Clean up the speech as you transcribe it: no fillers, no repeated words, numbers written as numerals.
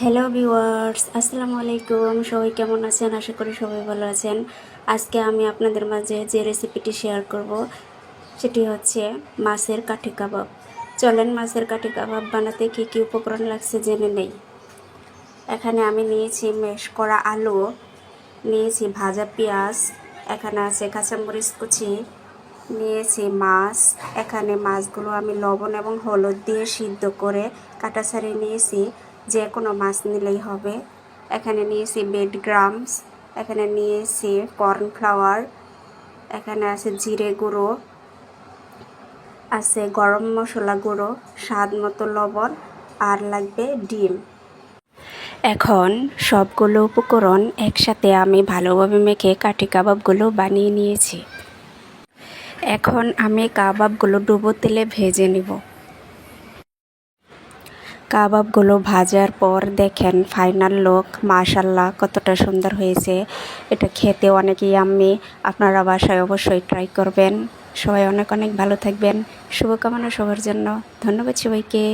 Hello viewers, আসসালামু আলাইকুম। সবাই কেমন আছেন? আশা করি সবাই ভালো আছেন। আজকে আমি আপনাদের মাঝে যে রেসিপিটি শেয়ার করব সেটি হচ্ছে মাছের কাঠি কাবাব। চলেন মাছের কাঠি কাবাব বানাতে কী কী উপকরণ লাগছে জেনে নেই। এখানে আমি নিয়েছি ম্যাশ করা আলু, নিয়েছি ভাজা পেঁয়াজ, এখানে আছে কাঁচামরিচ কুচি, নিয়েছি মাছ। এখানে মাছগুলো আমি লবণ এবং হলুদ দিয়ে সিদ্ধ করে কাটা ছাড়িয়ে নিয়েছি। যে কোনো মাছ নিলেই হবে। এখানে নিয়েছি ব্রেড ক্রাম্বস, এখানে নিয়েছি কর্নফ্লাওয়ার, এখানে আছে জিরে গুঁড়ো, আছে গরম মশলা গুঁড়ো, স্বাদ মতো লবণ, আর লাগবে ডিম। এখন সবগুলো উপকরণ একসাথে আমি ভালোভাবে মেখে কাঠি কাবাবগুলো বানিয়ে নিয়েছি। এখন আমি কাবাবগুলো ডুবো তেলে ভেজে নিব। কাবাবগুলো ভাজার পর দেখেন ফাইনাল লুক, মাশাআল্লাহ কতটা সুন্দর হয়েছে। এটা খেতে অনেক ইয়াম্মি। আপনারা বাসায় অবশ্যই ট্রাই করবেন। সবাই অনেক অনেক ভালো থাকবেন। শুভকামনা সবার জন্য। ধন্যবাদ সবাইকে।